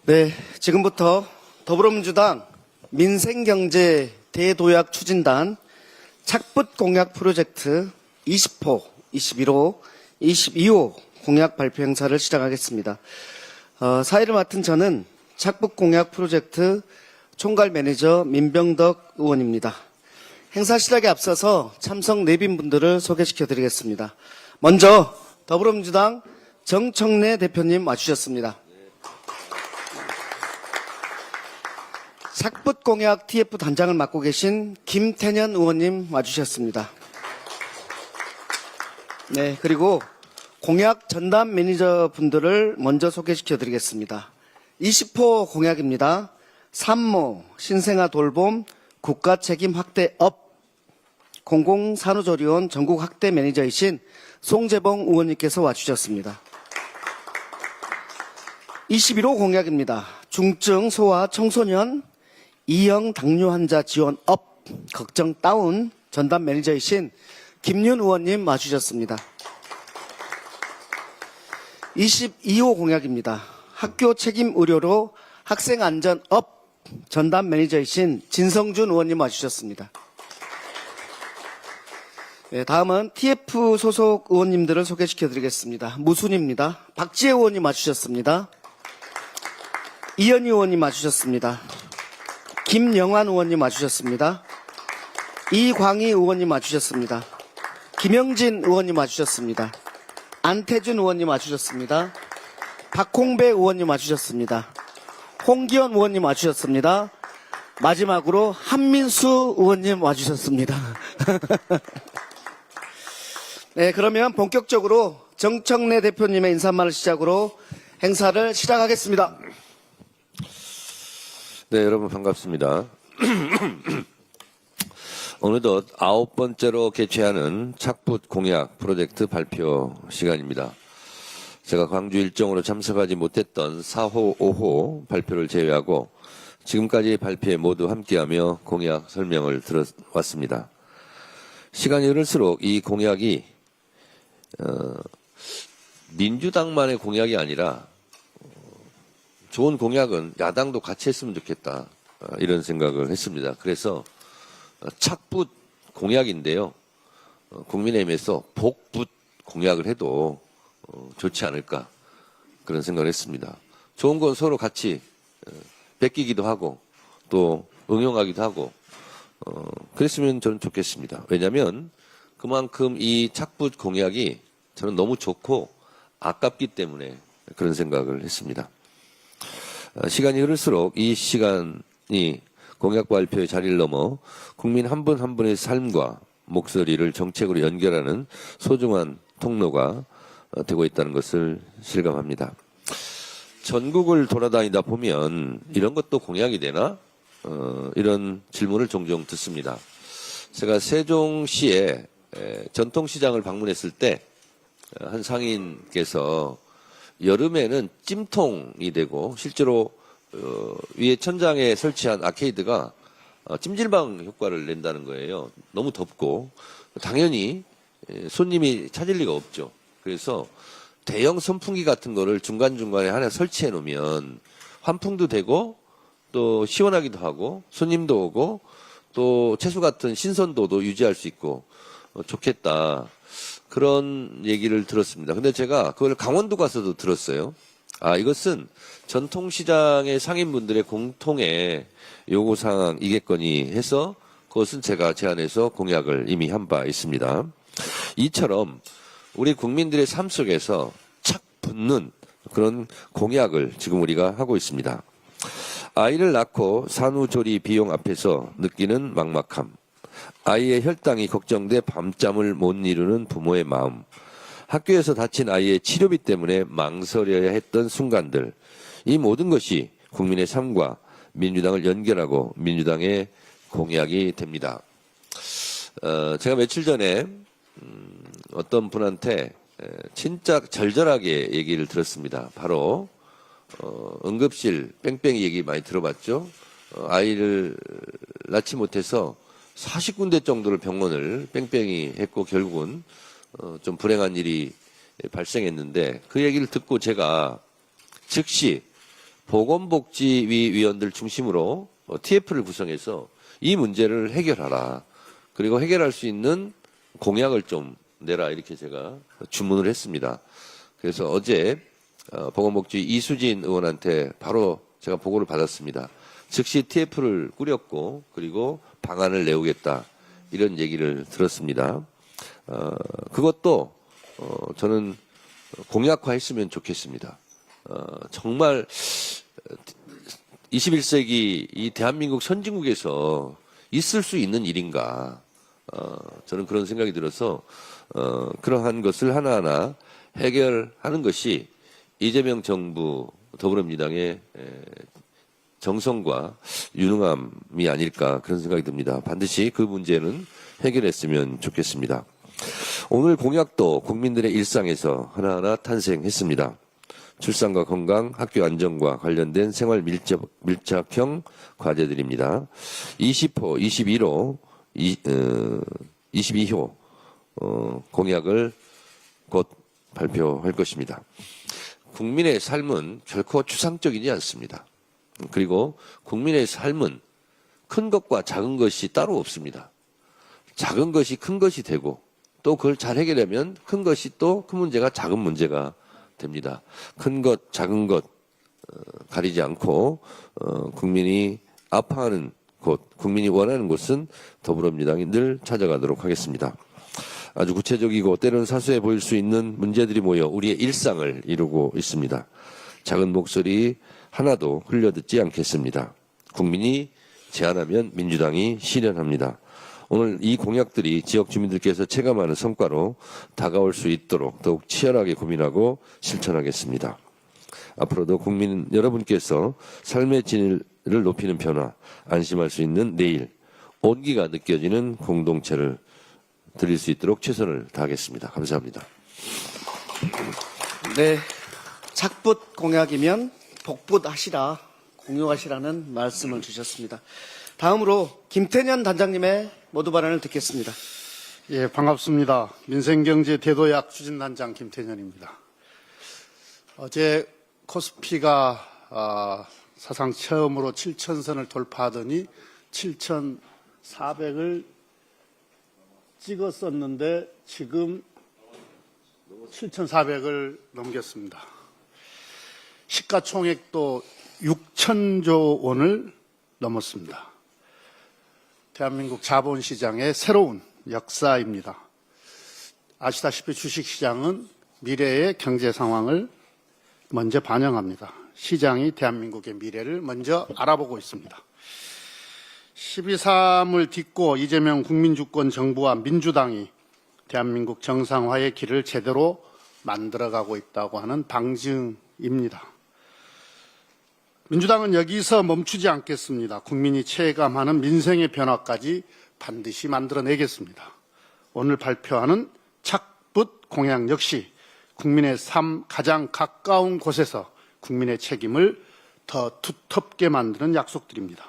네, 지금부터 더불어민주당 민생경제 대도약 추진단 착붙 공약 프로젝트 20호, 21호, 22호 공약 발표 행사를 시작하겠습니다. 사회를 맡은 저는 착붙 공약 프로젝트 총괄 매니저 민병덕 의원입니다. 행사 시작에 앞서서 참석 내빈분들을 소개시켜 드리겠습니다. 먼저 더불어민주당 정청래 대표님 와주셨습니다. 착붙 공약 TF 단장을 맡고 계신 김태년 의원님 와주셨습니다. 네, 그리고 공약 전담 매니저 분들을 먼저 소개시켜 드리겠습니다. 20호 공약입니다. 산모, 신생아 돌봄, 국가 책임 확대 업, 공공산후조리원 전국 확대 매니저이신 송재봉 의원님께서 와주셨습니다. 21호 공약입니다. 중증 소아 청소년 이형 당뇨 환자 지원 업, 걱정 다운 전담 매니저이신 김윤 의원님 와주셨습니다. 22호 공약입니다. 학교 책임 의료로 학생 안전 업, 전담 매니저이신 진성준 의원님 와주셨습니다. 네, 다음은 TF 소속 의원님들을 소개시켜 드리겠습니다. 무순입니다. 박지혜 의원님 와주셨습니다. 이현희 의원님 와주셨습니다. 김영환 의원님 와주셨습니다. 이광희 의원님 와주셨습니다. 김영진 의원님 와주셨습니다. 안태준 의원님 와주셨습니다. 박홍배 의원님 와주셨습니다. 홍기현 의원님 와주셨습니다. 마지막으로 한민수 의원님 와주셨습니다. 네, 그러면 본격적으로 정청래 대표님의 인사말을 시작으로 행사를 시작하겠습니다. 네, 여러분 반갑습니다. 어느덧 9번째로 개최하는 착붙 공약 프로젝트 발표 시간입니다. 제가 광주 일정으로 참석하지 못했던 4호, 5호 발표를 제외하고 지금까지 발표에 모두 함께하며 공약 설명을 들어왔습니다. 시간이 흐를수록 이 공약이 민주당만의 공약이 아니라 좋은 공약은 야당도 같이 했으면 좋겠다, 이런 생각을 했습니다. 그래서 착붙 공약인데요, 국민의힘에서 복붙 공약을 해도 좋지 않을까, 그런 생각을 했습니다. 좋은 건 서로 같이 베끼기도 하고 또 응용하기도 하고 그랬으면 저는 좋겠습니다. 왜냐하면 그만큼 이 착붙 공약이 저는 너무 좋고 아깝기 때문에 그런 생각을 했습니다. 시간이 흐를수록 이 시간이 공약 발표의 자리를 넘어 국민 한 분 한 분의 삶과 목소리를 정책으로 연결하는 소중한 통로가 되고 있다는 것을 실감합니다. 전국을 돌아다니다 보면 이런 것도 공약이 되나? 이런 질문을 종종 듣습니다. 제가 세종시에 전통시장을 방문했을 때 한 상인께서 여름에는 찜통이 되고 실제로 위에 천장에 설치한 아케이드가 찜질방 효과를 낸다는 거예요. 너무 덥고 당연히 손님이 찾을 리가 없죠. 그래서 대형 선풍기 같은 거를 중간중간에 하나 설치해 놓으면 환풍도 되고 또 시원하기도 하고 손님도 오고 또 채소 같은 신선도도 유지할 수 있고 좋겠다, 그런 얘기를 들었습니다. 근데 제가 그걸 강원도 가서도 들었어요. 이것은 전통시장의 상인분들의 공통의 요구사항이겠거니 해서 그것은 제가 제안해서 공약을 이미 한 바 있습니다. 이처럼 우리 국민들의 삶 속에서 착 붙는 그런 공약을 지금 우리가 하고 있습니다. 아이를 낳고 산후조리 비용 앞에서 느끼는 막막함, 아이의 혈당이 걱정돼 밤잠을 못 이루는 부모의 마음, 학교에서 다친 아이의 치료비 때문에 망설여야 했던 순간들, 이 모든 것이 국민의 삶과 민주당을 연결하고 민주당의 공약이 됩니다. 제가 며칠 전에 어떤 분한테 진짜 절절하게 얘기를 들었습니다. 바로 응급실 뺑뺑이 얘기 많이 들어봤죠. 아이를 낳지 못해서 40군데 정도를 병원을 뺑뺑이 했고 결국은 좀 불행한 일이 발생했는데 그 얘기를 듣고 제가 즉시 보건복지위 위원들 중심으로 TF를 구성해서 이 문제를 해결하라. 그리고 해결할 수 있는 공약을 좀 내라. 이렇게 제가 주문을 했습니다. 그래서 어제 보건복지 이수진 의원한테 바로 제가 보고를 받았습니다. 즉시 TF를 꾸렸고 그리고 방안을 내오겠다. 이런 얘기를 들었습니다. 그것도 저는 공약화했으면 좋겠습니다. 정말 21세기 이 대한민국 선진국에서 있을 수 있는 일인가. 저는 그런 생각이 들어서 그러한 것을 하나하나 해결하는 것이 이재명 정부 더불어민주당의 정성과 유능함이 아닐까 그런 생각이 듭니다. 반드시 그 문제는 해결했으면 좋겠습니다. 오늘 공약도 국민들의 일상에서 하나하나 탄생했습니다. 출산과 건강, 학교 안정과 관련된 생활 밀착형 과제들입니다. 20호, 21호, 22호 공약을 곧 발표할 것입니다. 국민의 삶은 결코 추상적이지 않습니다. 그리고 국민의 삶은 큰 것과 작은 것이 따로 없습니다. 작은 것이 큰 것이 되고 또 그걸 잘 해결하면 큰 것이 또 큰 문제가 작은 문제가 됩니다. 큰 것, 작은 것 가리지 않고 국민이 아파하는 곳, 국민이 원하는 곳은 더불어민주당이 늘 찾아가도록 하겠습니다. 아주 구체적이고 때로는 사소해 보일 수 있는 문제들이 모여 우리의 일상을 이루고 있습니다. 작은 목소리 하나도 흘려듣지 않겠습니다. 국민이 제안하면 민주당이 실현합니다. 오늘 이 공약들이 지역 주민들께서 체감하는 성과로 다가올 수 있도록 더욱 치열하게 고민하고 실천하겠습니다. 앞으로도 국민 여러분께서 삶의 질을 높이는 변화, 안심할 수 있는 내일, 온기가 느껴지는 공동체를 드릴 수 있도록 최선을 다하겠습니다. 감사합니다. 네, 착붙 공약이면 복붙하시라, 공유하시라는 말씀을 주셨습니다. 다음으로 김태년 단장님의 모두 발언을 듣겠습니다. 예, 반갑습니다. 민생경제 대도약 추진단장 김태년입니다. 어제 코스피가 사상 처음으로 7,000선을 돌파하더니 7,400을 찍었었는데 지금 7,400을 넘겼습니다. 시가총액도 6,000조 원을 넘었습니다. 대한민국 자본시장의 새로운 역사입니다. 아시다시피 주식시장은 미래의 경제 상황을 먼저 반영합니다. 시장이 대한민국의 미래를 먼저 알아보고 있습니다. 12.3을 딛고 이재명 국민주권 정부와 민주당이 대한민국 정상화의 길을 제대로 만들어가고 있다고 하는 방증입니다. 민주당은 여기서 멈추지 않겠습니다. 국민이 체감하는 민생의 변화까지 반드시 만들어내겠습니다. 오늘 발표하는 착붙 공약 역시 국민의 삶 가장 가까운 곳에서 국민의 책임을 더 두텁게 만드는 약속들입니다.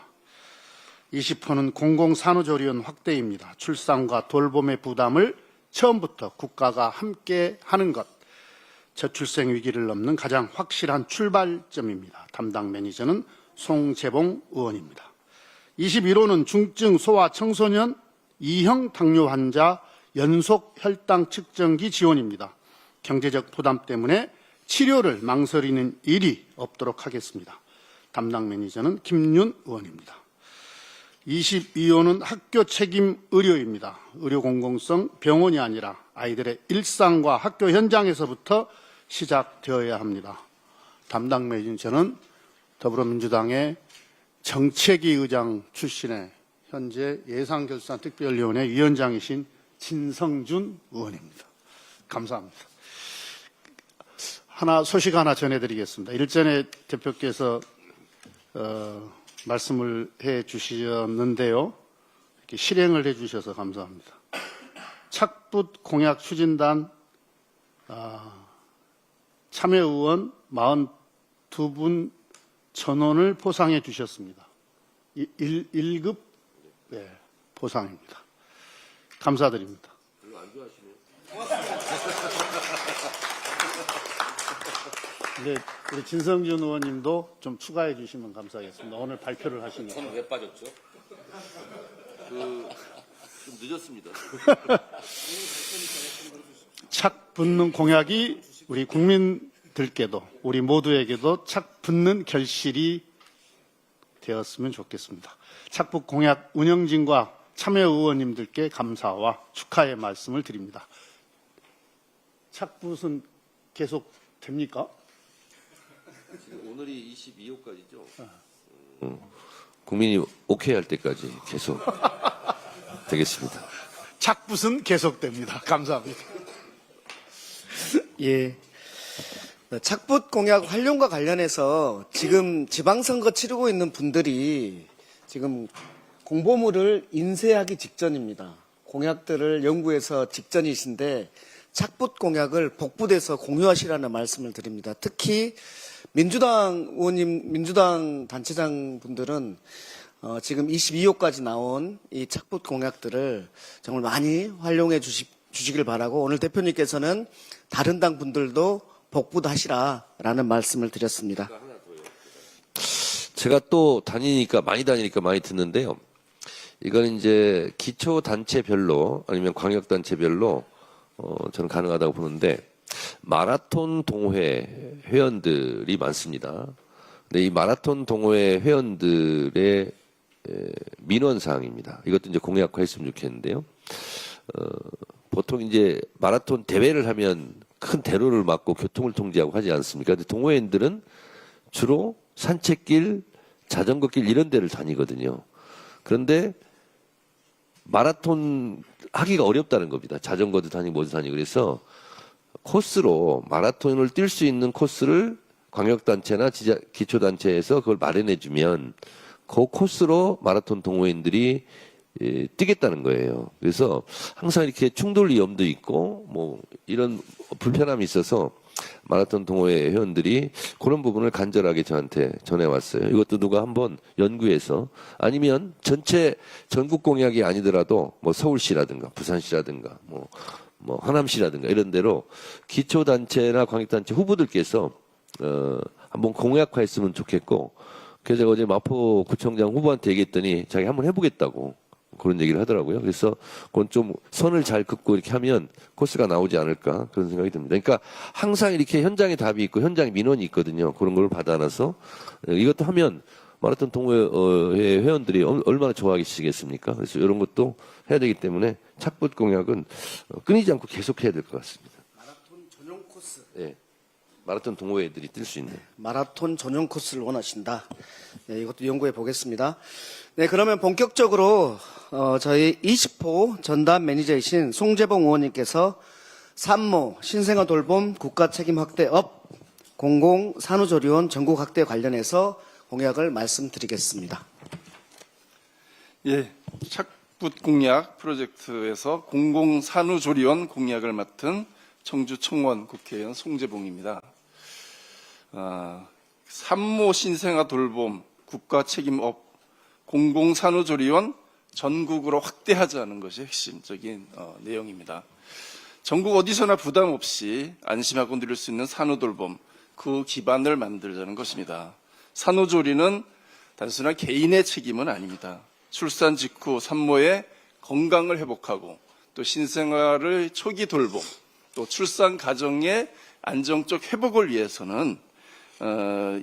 20호는 공공산후조리원 확대입니다. 출산과 돌봄의 부담을 처음부터 국가가 함께 하는 것, 저출생 위기를 넘는 가장 확실한 출발점입니다. 담당 매니저는 송재봉 의원입니다. 21호는 중증 소아 청소년 2형 당뇨 환자 연속 혈당 측정기 지원입니다. 경제적 부담 때문에 치료를 망설이는 일이 없도록 하겠습니다. 담당 매니저는 김윤 의원입니다. 22호는 학교 책임 의료입니다. 의료 공공성 병원이 아니라 아이들의 일상과 학교 현장에서부터 시작되어야 합니다. 담당 매니저는 더불어민주당의 정책위 의장 출신의 현재 예산결산특별위원회 위원장이신 진성준 의원입니다. 감사합니다. 소식 하나 전해드리겠습니다. 일전에 대표께서 말씀을 해 주셨는데요. 이렇게 실행을 해 주셔서 감사합니다. 착붙 공약 추진단 참여의원 42분 전원을 포상해 주셨습니다. 1급 네, 포상입니다. 감사드립니다. 이제 우리 진성준 의원님도 좀 추가해 주시면 감사하겠습니다. 오늘 발표를 하시니까. 저는 왜 빠졌죠? 좀 늦었습니다. 착 붙는 공약이 우리 국민들께도 우리 모두에게도 착 붙는 결실이 되었으면 좋겠습니다. 착붙 공약 운영진과 참여 의원님들께 감사와 축하의 말씀을 드립니다. 착붙은 계속 됩니까? 지금 오늘이 22호까지죠. 국민이 오케이 할 때까지 계속 되겠습니다. 착붙은 계속됩니다. 감사합니다. 예. 착붙 공약 활용과 관련해서 지금 지방선거 치르고 있는 분들이 지금 공보물을 인쇄하기 직전입니다. 공약들을 연구해서 직전이신데 착붙 공약을 복붙해서 공유하시라는 말씀을 드립니다. 특히 민주당 의원님, 민주당 단체장 분들은 지금 22호까지 나온 이 착붙 공약들을 정말 많이 활용해 주시길 바라고 오늘 대표님께서는 다른 당 분들도 복붙하시라라는 말씀을 드렸습니다. 제가 또 많이 다니니까 많이 듣는데요. 이건 이제 기초단체별로 아니면 광역단체별로 저는 가능하다고 보는데 마라톤 동호회 회원들이 많습니다. 근데 이 마라톤 동호회 회원들의 민원사항입니다. 이것도 이제 공약화했으면 좋겠는데요. 보통 이제 마라톤 대회를 하면 큰 대로를 막고 교통을 통제하고 하지 않습니까? 근데 동호회인들은 주로 산책길, 자전거길 이런 데를 다니거든요. 그런데 마라톤 하기가 어렵다는 겁니다. 자전거도 다니고 뭐도 다니고. 그래서 코스로 마라톤을 뛸 수 있는 코스를 광역단체나 기초단체에서 그걸 마련해주면 그 코스로 마라톤 동호인들이 뛰겠다는 거예요. 그래서 항상 이렇게 충돌 위험도 있고 뭐 이런 불편함이 있어서 마라톤 동호회 회원들이 그런 부분을 간절하게 저한테 전해왔어요. 이것도 누가 한번 연구해서 아니면 전체 전국 공약이 아니더라도 뭐 서울시라든가 부산시라든가 뭐 하남시라든가 이런 데로 기초단체나 광역단체 후보들께서 한번 공약화했으면 좋겠고 그래서 제가 어제 마포구청장 후보한테 얘기했더니 자기 한번 해보겠다고 그런 얘기를 하더라고요. 그래서 그건 좀 선을 잘 긋고 이렇게 하면 코스가 나오지 않을까 그런 생각이 듭니다. 그러니까 항상 이렇게 현장에 답이 있고 현장에 민원이 있거든요. 그런 걸 받아놔서 이것도 하면 마라톤 동호회 회원들이 얼마나 좋아하시겠습니까? 그래서 이런 것도 해야 되기 때문에 착붙 공약은 끊이지 않고 계속 해야 될 것 같습니다. 마라톤 전용 코스. 네. 마라톤 동호회들이 뛸 수 있는. 마라톤 전용 코스를 원하신다. 네, 이것도 연구해 보겠습니다. 네, 그러면 본격적으로 저희 20호 전담 매니저이신 송재봉 의원님께서 산모 신생아 돌봄 국가 책임 확대업 공공산후조리원 전국 확대 관련해서 공약을 말씀드리겠습니다. 예, 착붙 공약 프로젝트에서 공공산후조리원 공약을 맡은 청주청원 국회의원 송재봉입니다. 산모 신생아 돌봄 국가 책임업 공공산후조리원 전국으로 확대하자는 것이 핵심적인 내용입니다. 전국 어디서나 부담 없이 안심하고 누릴 수 있는 산후돌봄 그 기반을 만들자는 것입니다. 산후조리는 단순한 개인의 책임은 아닙니다. 출산 직후 산모의 건강을 회복하고 또 신생아를 초기 돌봄 또 출산 가정의 안정적 회복을 위해서는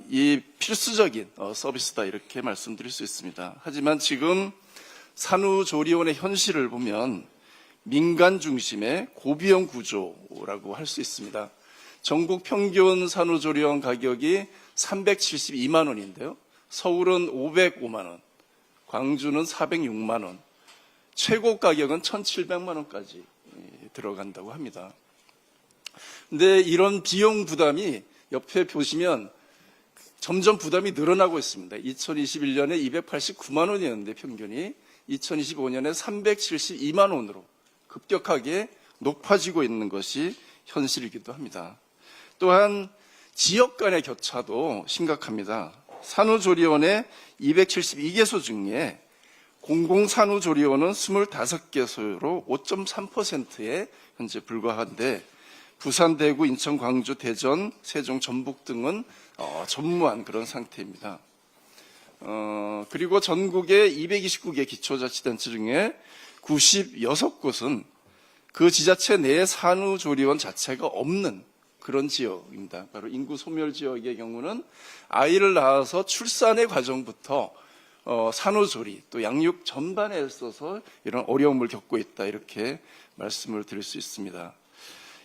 이 필수적인 서비스다 이렇게 말씀드릴 수 있습니다. 하지만 지금 산후조리원의 현실을 보면 민간 중심의 고비용 구조라고 할 수 있습니다. 전국 평균 산후조리원 가격이 372만 원인데요. 서울은 505만 원, 광주는 406만 원, 최고 가격은 1,700만 원까지 들어간다고 합니다. 근데 이런 비용 부담이 옆에 보시면 점점 부담이 늘어나고 있습니다. 2021년에 289만 원이었는데 평균이 2025년에 372만 원으로 급격하게 높아지고 있는 것이 현실이기도 합니다. 또한 지역 간의 격차도 심각합니다. 산후조리원의 272개소 중에 공공산후조리원은 25개소로 5.3%에 현재 불과한데 부산, 대구, 인천, 광주, 대전, 세종, 전북 등은 전무한 그런 상태입니다. 그리고 전국의 229개 기초자치단체 중에 96곳은 그 지자체 내에 산후조리원 자체가 없는 그런 지역입니다. 바로 인구 소멸 지역의 경우는 아이를 낳아서 출산의 과정부터 산후조리 또 양육 전반에 있어서 이런 어려움을 겪고 있다, 이렇게 말씀을 드릴 수 있습니다.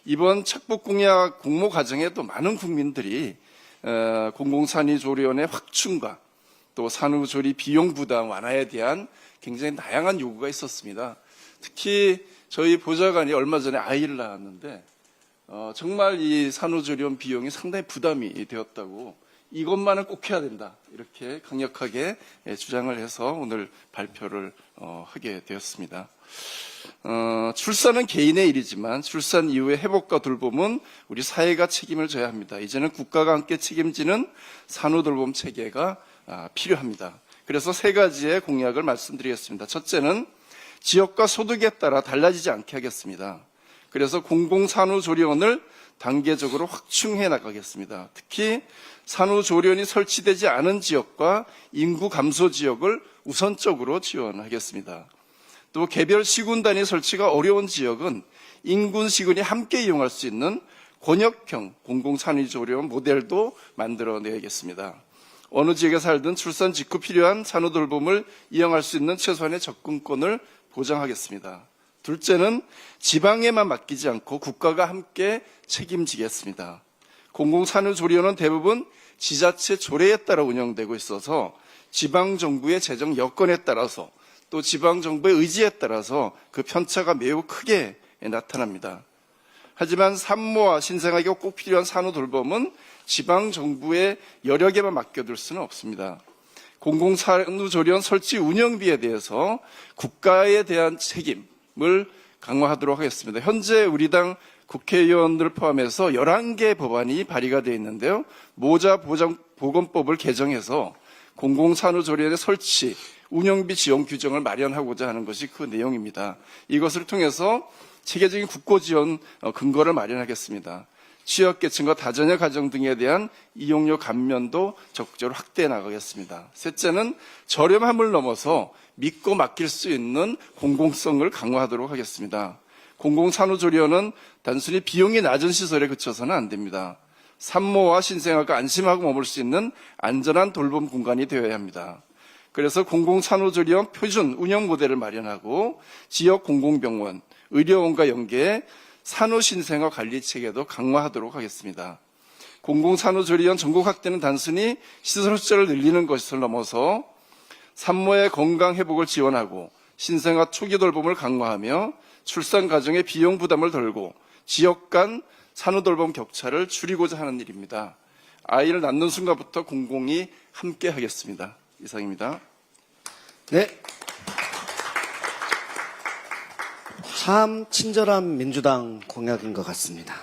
이번 착복공약 공모 과정에도 많은 국민들이 공공산후조리원의 확충과 또 산후조리 비용 부담 완화에 대한 굉장히 다양한 요구가 있었습니다. 특히 저희 보좌관이 얼마 전에 아이를 낳았는데 정말 이 산후조리원 비용이 상당히 부담이 되었다고, 이것만은 꼭 해야 된다, 이렇게 강력하게 주장을 해서 오늘 발표를 하게 되었습니다. 출산은 개인의 일이지만 출산 이후의 회복과 돌봄은 우리 사회가 책임을 져야 합니다. 이제는 국가가 함께 책임지는 산후돌봄 체계가 필요합니다. 그래서 세 가지의 공약을 말씀드리겠습니다. 첫째는 지역과 소득에 따라 달라지지 않게 하겠습니다. 그래서 공공산후조리원을 단계적으로 확충해 나가겠습니다. 특히 산후조리원이 설치되지 않은 지역과 인구 감소 지역을 우선적으로 지원하겠습니다. 또 개별 시군단위 설치가 어려운 지역은 인군 시군이 함께 이용할 수 있는 권역형 공공산후조리원 모델도 만들어내야겠습니다. 어느 지역에 살든 출산 직후 필요한 산후돌봄을 이용할 수 있는 최소한의 접근권을 보장하겠습니다. 둘째는 지방에만 맡기지 않고 국가가 함께 책임지겠습니다. 공공산후조리원은 대부분 지자체 조례에 따라 운영되고 있어서 지방정부의 재정 여건에 따라서 또 지방정부의 의지에 따라서 그 편차가 매우 크게 나타납니다. 하지만 산모와 신생아에게 꼭 필요한 산후돌봄은 지방정부의 여력에만 맡겨둘 수는 없습니다. 공공산후조리원 설치 운영비에 대해서 국가에 대한 책임을 강화하도록 하겠습니다. 현재 우리 당 국회의원들을 포함해서 11개 법안이 발의가 되어 있는데요. 모자보건법을 개정해서 공공산후조리원의 설치, 운영비 지원 규정을 마련하고자 하는 것이 그 내용입니다. 이것을 통해서 체계적인 국고지원 근거를 마련하겠습니다. 취약계층과 다자녀 가정 등에 대한 이용료 감면도 적극적으로 확대해 나가겠습니다. 셋째는 저렴함을 넘어서 믿고 맡길 수 있는 공공성을 강화하도록 하겠습니다. 공공산후조리원은 단순히 비용이 낮은 시설에 그쳐서는 안 됩니다. 산모와 신생아가 안심하고 머물 수 있는 안전한 돌봄 공간이 되어야 합니다. 그래서 공공산후조리원 표준 운영 모델을 마련하고 지역 공공병원, 의료원과 연계해 산후신생아 관리 체계도 강화하도록 하겠습니다. 공공산후조리원 전국 확대는 단순히 시설 숫자를 늘리는 것을 넘어서 산모의 건강 회복을 지원하고 신생아 초기 돌봄을 강화하며 출산 과정의 비용 부담을 덜고 지역 간 산후돌봄 격차를 줄이고자 하는 일입니다. 아이를 낳는 순간부터 공공이 함께 하겠습니다. 이상입니다. 네. 참 친절한 민주당 공약인 것 같습니다.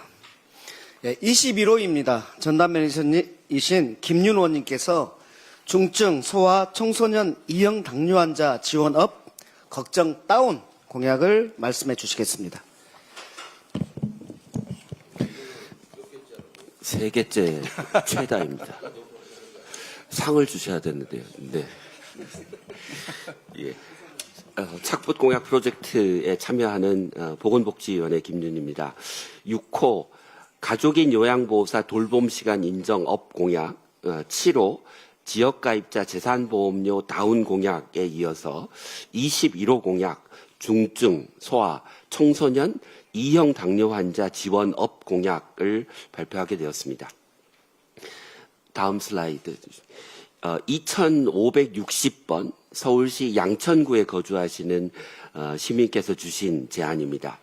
21호입니다. 전담 매니저이신 김윤호님께서 중증, 소아, 청소년, 이형 당뇨 환자 지원업 걱정 다운 공약을 말씀해 주시겠습니다. 세 개째 최다입니다. 상을 주셔야 되는데요. 네. 예. 착붙 공약 프로젝트에 참여하는 보건복지위원회 김윤입니다. 6호 가족인 요양보호사 돌봄 시간 인정 업 공약, 7호 지역가입자 재산보험료 다운 공약에 이어서 21호 공약 중증, 소아, 청소년, 이형 당뇨 환자 지원 업 공약을 발표하게 되었습니다. 다음 슬라이드. 2560번 서울시 양천구에 거주하시는 시민께서 주신 제안입니다.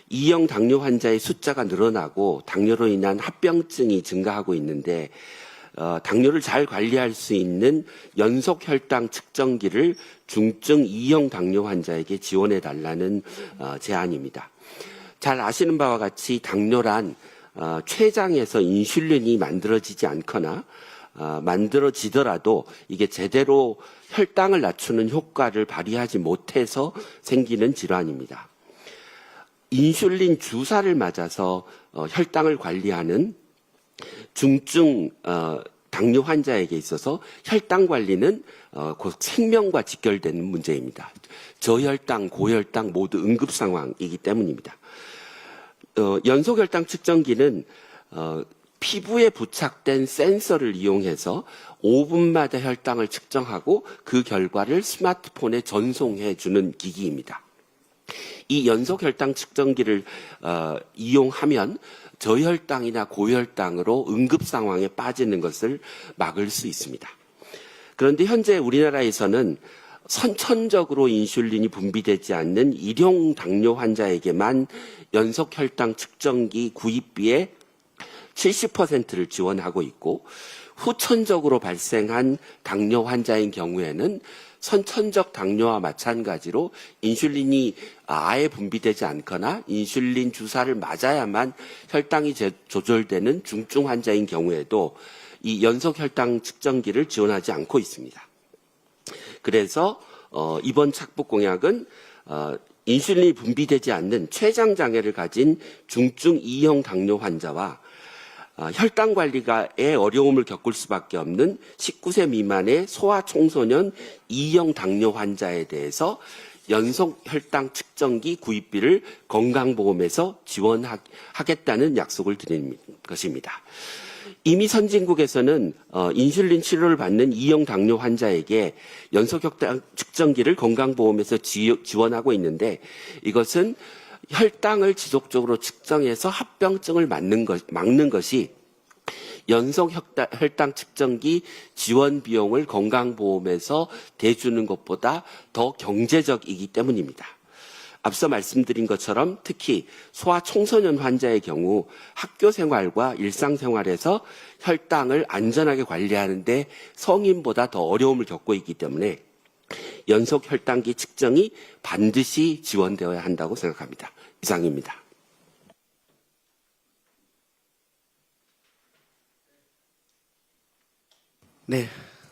이형 당뇨 환자의 숫자가 늘어나고 당뇨로 인한 합병증이 증가하고 있는데 당뇨를 잘 관리할 수 있는 연속 혈당 측정기를 중증 2형 당뇨 환자에게 지원해 달라는 제안입니다. 잘 아시는 바와 같이 당뇨란 췌장에서 인슐린이 만들어지지 않거나 만들어지더라도 이게 제대로 혈당을 낮추는 효과를 발휘하지 못해서 생기는 질환입니다. 인슐린 주사를 맞아서 혈당을 관리하는 중증 당뇨 환자에게 있어서 혈당 관리는 곧 생명과 직결되는 문제입니다. 저혈당, 고혈당 모두 응급 상황이기 때문입니다. 연소혈당 측정기는 피부에 부착된 센서를 이용해서 5분마다 혈당을 측정하고 그 결과를 스마트폰에 전송해 주는 기기입니다. 이 연속혈당 측정기를 이용하면 저혈당이나 고혈당으로 응급 상황에 빠지는 것을 막을 수 있습니다. 그런데 현재 우리나라에서는 선천적으로 인슐린이 분비되지 않는 일용 당뇨 환자에게만 연속혈당 측정기 구입비의 70%를 지원하고 있고, 후천적으로 발생한 당뇨 환자인 경우에는 선천적 당뇨와 마찬가지로 인슐린이 아예 분비되지 않거나 인슐린 주사를 맞아야만 혈당이 조절되는 중증 환자인 경우에도 이 연속혈당 측정기를 지원하지 않고 있습니다. 그래서 이번 착북 공약은 인슐린이 분비되지 않는 췌장 장애를 가진 중증 2형 당뇨 환자와 혈당 관리에 어려움을 겪을 수밖에 없는 19세 미만의 소아청소년 2형 당뇨 환자에 대해서 연속 혈당 측정기 구입비를 건강보험에서 지원하겠다는 약속을 드리는 것입니다. 이미 선진국에서는 인슐린 치료를 받는 2형 당뇨 환자에게 연속혈당 측정기를 건강보험에서 지원하고 있는데, 이것은 혈당을 지속적으로 측정해서 합병증을 막는 것이 연속 혈당 측정기 지원 비용을 건강보험에서 대주는 것보다 더 경제적이기 때문입니다. 앞서 말씀드린 것처럼 특히 소아청소년 환자의 경우 학교 생활과 일상생활에서 혈당을 안전하게 관리하는 데 성인보다 더 어려움을 겪고 있기 때문에 연속 혈당기 측정이 반드시 지원되어야 한다고 생각합니다. 이상입니다. 네,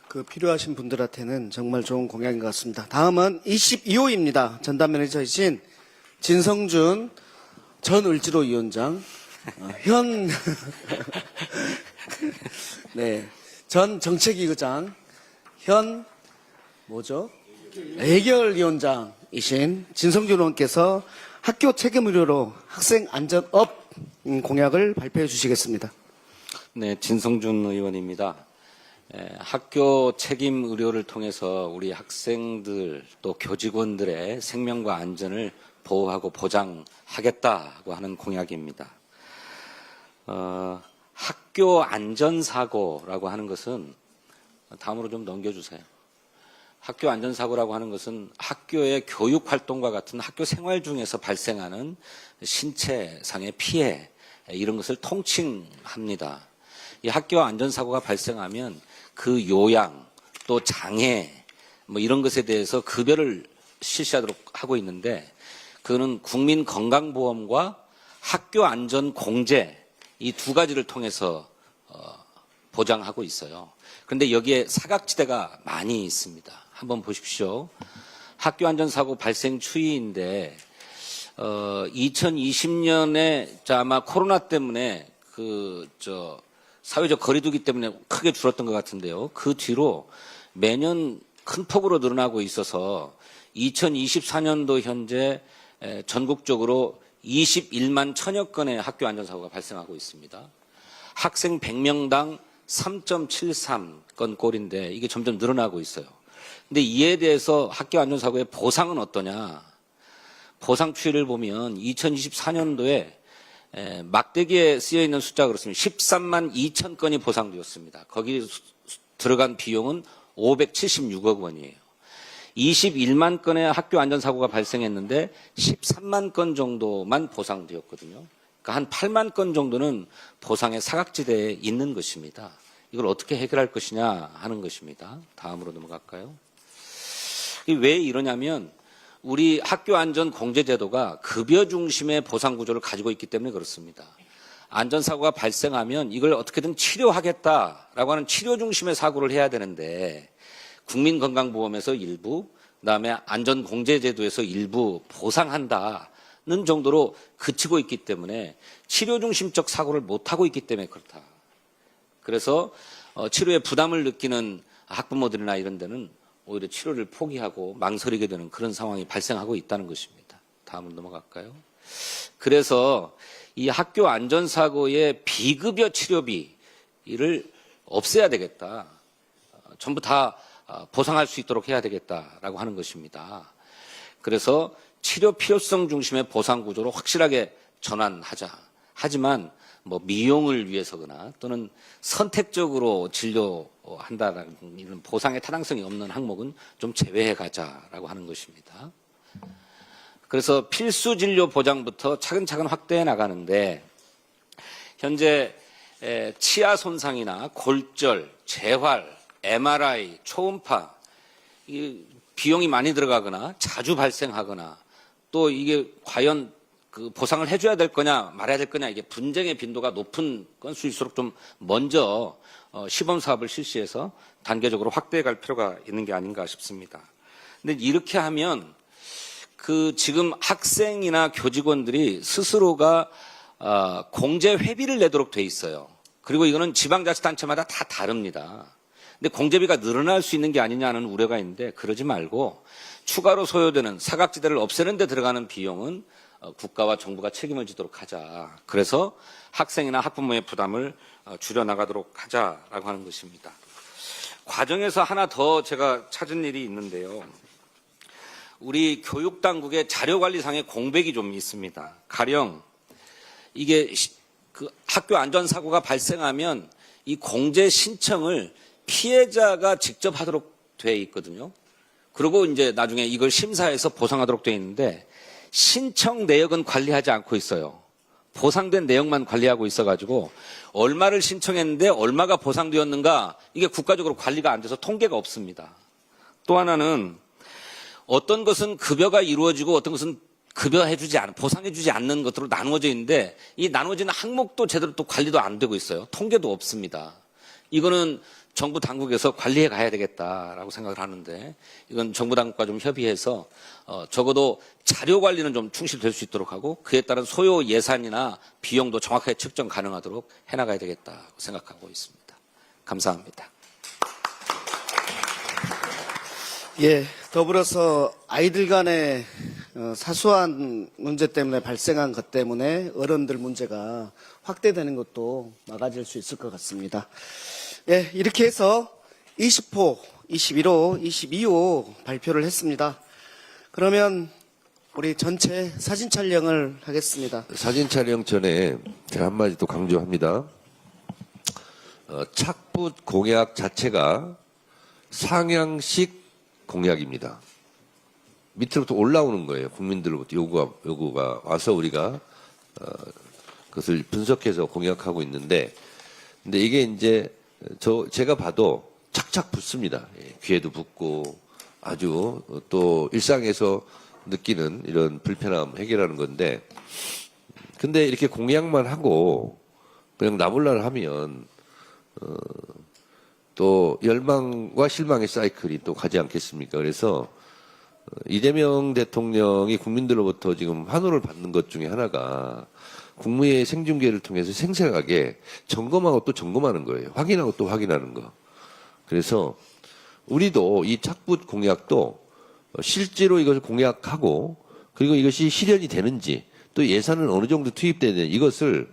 그 필요하신 분들한테는 정말 좋은 공약인 것 같습니다. 다음은 22호입니다. 전담 매니저이신 진성준 전 을지로위원장, 네, 전 정책위의장, 현 해결위원장이신 진성준 의원께서 학교 책임 의료로 학생 안전업 공약을 발표해 주시겠습니다. 네, 진성준 의원입니다. 학교 책임 의료를 통해서 우리 학생들 또 교직원들의 생명과 안전을 보호하고 보장하겠다고 하는 공약입니다. 학교 안전사고라고 하는 것은 다음으로 좀 넘겨주세요. 학교 안전사고라고 하는 것은 학교의 교육활동과 같은 학교 생활 중에서 발생하는 신체상의 피해, 이런 것을 통칭합니다. 이 학교 안전사고가 발생하면 그 요양 또 장애 이런 것에 대해서 급여를 실시하도록 하고 있는데, 그거는 국민건강보험과 학교안전공제 이 두 가지를 통해서 보장하고 있어요. 그런데 여기에 사각지대가 많이 있습니다. 한번 보십시오. 학교안전사고 발생 추이인데 2020년에 아마 코로나 때문에 사회적 거리두기 때문에 크게 줄었던 것 같은데요. 그 뒤로 매년 큰 폭으로 늘어나고 있어서 2024년도 현재 전국적으로 21만 1000여 건의 학교 안전사고가 발생하고 있습니다. 학생 100명당 3.73건 꼴인데 이게 점점 늘어나고 있어요. 근데 이에 대해서 학교 안전사고의 보상은 어떠냐? 보상 추이를 보면 2024년도에 막대기에 쓰여 있는 숫자가 그렇습니다. 13만 2천 건이 보상되었습니다. 거기 들어간 비용은 576억 원이에요. 21만 건의 학교 안전사고가 발생했는데 13만 건 정도만 보상되었거든요. 그러니까 한 8만 건 정도는 보상의 사각지대에 있는 것입니다. 이걸 어떻게 해결할 것이냐 하는 것입니다. 다음으로 넘어갈까요? 왜 이러냐면 우리 학교안전공제제도가 급여 중심의 보상 구조를 가지고 있기 때문에 그렇습니다. 안전사고가 발생하면 이걸 어떻게든 치료하겠다라고 하는 치료 중심의 사고를 해야 되는데, 국민건강보험에서 일부, 그다음에 안전공제제도에서 일부 보상한다, 정도로 그치고 있기 때문에 치료 중심적 사고를 못하고 있기 때문에 그렇다. 그래서 치료에 부담을 느끼는 학부모들이나 이런 데는 오히려 치료를 포기하고 망설이게 되는 그런 상황이 발생하고 있다는 것입니다. 다음으로 넘어갈까요? 그래서 이 학교 안전사고의 비급여 치료비를 없애야 되겠다. 전부 다 보상할 수 있도록 해야 되겠다라고 하는 것입니다. 그래서 치료 필요성 중심의 보상 구조로 확실하게 전환하자. 하지만 뭐 미용을 위해서거나 또는 선택적으로 진료한다라는 이런 보상의 타당성이 없는 항목은 좀 제외해 가자라고 하는 것입니다. 그래서 필수 진료 보장부터 차근차근 확대해 나가는데 현재 치아 손상이나 골절, 재활, MRI, 초음파 이 비용이 많이 들어가거나 자주 발생하거나 또 이게 과연 그 보상을 해줘야 될 거냐 말아야 될 거냐 이게 분쟁의 빈도가 높은 건수일수록 좀 먼저 시범 사업을 실시해서 단계적으로 확대해 갈 필요가 있는 게 아닌가 싶습니다. 근데 이렇게 하면 그 지금 학생이나 교직원들이 스스로가 공제 회비를 내도록 돼 있어요. 그리고 이거는 지방자치단체마다 다 다릅니다. 근데 공제비가 늘어날 수 있는 게 아니냐는 우려가 있는데 그러지 말고 추가로 소요되는 사각지대를 없애는 데 들어가는 비용은 국가와 정부가 책임을 지도록 하자. 그래서 학생이나 학부모의 부담을 줄여나가도록 하자라고 하는 것입니다. 과정에서 하나 더 제가 찾은 일이 있는데요. 우리 교육당국의 자료관리상의 공백이 좀 있습니다. 가령 이게 그 학교 안전사고가 발생하면 이 공제 신청을 피해자가 직접 하도록 돼 있거든요. 그리고 이제 나중에 이걸 심사해서 보상하도록 돼 있는데 신청 내역은 관리하지 않고 있어요. 보상된 내역만 관리하고 있어가지고 얼마를 신청했는데 얼마가 보상되었는가 이게 국가적으로 관리가 안 돼서 통계가 없습니다. 또 하나는 어떤 것은 급여가 이루어지고 어떤 것은 급여해주지 않은, 보상해주지 않는 것으로 나누어져 있는데 이 나누어지는 항목도 제대로 또 관리도 안 되고 있어요. 통계도 없습니다. 이거는 정부 당국에서 관리해 가야 되겠다라고 생각을 하는데 이건 정부 당국과 좀 협의해서 적어도 자료 관리는 좀 충실될 수 있도록 하고 그에 따른 소요 예산이나 비용도 정확하게 측정 가능하도록 해나가야 되겠다고 생각하고 있습니다. 감사합니다. 예, 더불어서 아이들 간의 사소한 문제 때문에 발생한 것 때문에 어른들 문제가 확대되는 것도 막아질 수 있을 것 같습니다. 예, 이렇게 해서 20호, 21호, 22호 발표를 했습니다. 그러면 우리 전체 사진 촬영을 하겠습니다. 사진 촬영 전에 제가 한마디 또 강조합니다. 착붙 공약 자체가 상향식 공약입니다. 밑으로부터 올라오는 거예요. 국민들로부터 요구가 와서 우리가 그것을 분석해서 공약하고 있는데, 근데 이게 이제 제가 봐도 착착 붙습니다. 귀에도 붙고 아주 또 일상에서 느끼는 이런 불편함 해결하는 건데, 근데 이렇게 공약만 하고 그냥 나몰라를 하면 또 열망과 실망의 사이클이 또 가지 않겠습니까? 그래서 이재명 대통령이 국민들로부터 지금 환호를 받는 것 중에 하나가 국무회의 생중계를 통해서 생생하게 점검하고 또 점검하는 거예요. 확인하고 또 확인하는 거. 그래서 우리도 이 착붙 공약도 실제로 이것을 공약하고 그리고 이것이 실현이 되는지 또 예산은 어느 정도 투입되는지 이것을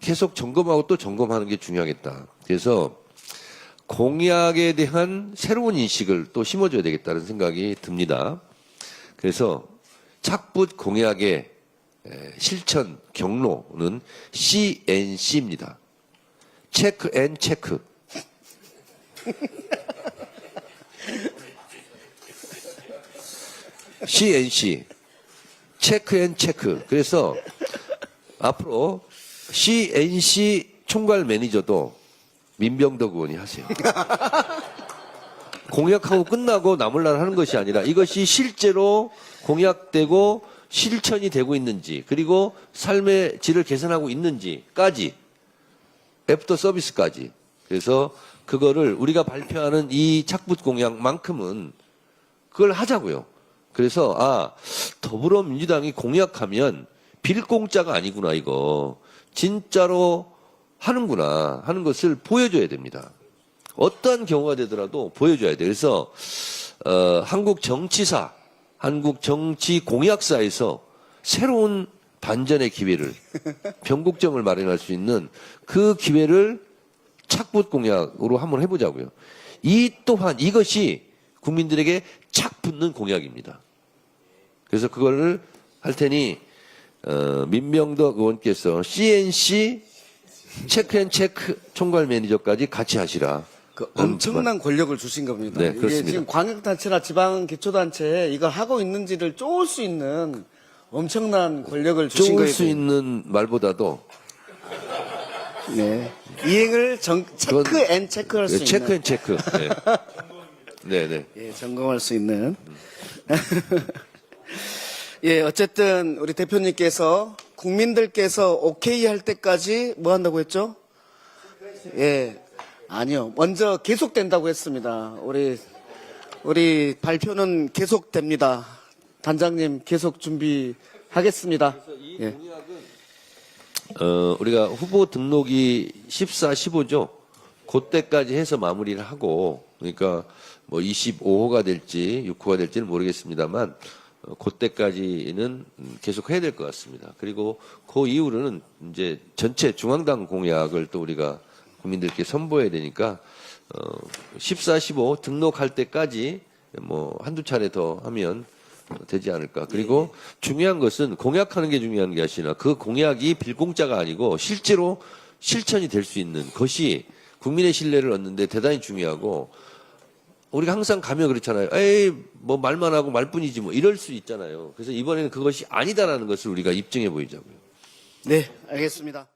계속 점검하고 또 점검하는 게 중요하겠다. 그래서 공약에 대한 새로운 인식을 또 심어줘야 되겠다는 생각이 듭니다. 그래서 착붙 공약의 실천 경로는 CNC입니다. 체크 앤 체크. CNC. 체크 앤 체크. 그래서 앞으로 CNC 총괄 매니저도 민병덕 의원이 하세요. 공약하고 끝나고 나몰라를 하는 것이 아니라 이것이 실제로 공약되고 실천이 되고 있는지 그리고 삶의 질을 개선하고 있는지까지 애프터 서비스까지. 그래서 그거를 우리가 발표하는 이 착붙 공약만큼은 그걸 하자고요. 그래서 더불어민주당이 공약하면 빌공짜가 아니구나 이거. 진짜로 하는구나 하는 것을 보여줘야 됩니다. 어떠한 경우가 되더라도 보여줘야 돼. 그래서 한국 정치사, 한국 정치 공약사에서 새로운 반전의 기회를 변국점을 마련할 수 있는 그 기회를 착붙 공약으로 한번 해보자고요. 이 또한 이것이 국민들에게 착 붙는 공약입니다. 그래서 그거를 할 테니 민병덕 의원께서 CNC 체크앤체크 총괄 매니저까지 같이 하시라. 그 엄청난 권력을 주신 겁니다. 네, 이게 그렇습니다. 지금 광역단체나 지방기초단체에 이걸 하고 있는지를 쫓을 수 있는 엄청난 권력을 주신 좋을 거예요. 수 있는 말보다도 네. 이행을 체크 앤 체크할 수 있는. 체크 앤 체크. 네. 네네. 예, 점검할 수 있는. 예, 어쨌든 우리 대표님께서 국민들께서 오케이 할 때까지 뭐 한다고 했죠? 예, 아니요. 먼저 계속된다고 했습니다. 우리 발표는 계속됩니다. 단장님 계속 준비하겠습니다. 예. 우리가 후보 등록이 14, 15죠. 그때까지 해서 마무리를 하고, 그러니까 뭐 25호가 될지 6호가 될지는 모르겠습니다만, 그때까지는 계속 해야 될 것 같습니다. 그리고 그 이후로는 이제 전체 중앙당 공약을 또 우리가 국민들께 선보여야 되니까, 14, 15 등록할 때까지 뭐 한두 차례 더 하면 되지 않을까. 그리고 중요한 것은 공약하는 게 중요한 게 아니라 그 공약이 빌공짜가 아니고 실제로 실천이 될 수 있는 것이 국민의 신뢰를 얻는데 대단히 중요하고, 우리가 항상 가면 그렇잖아요. 에이, 뭐 말만 하고 말뿐이지 뭐 이럴 수 있잖아요. 그래서 이번에는 그것이 아니다라는 것을 우리가 입증해 보이자고요. 네, 알겠습니다.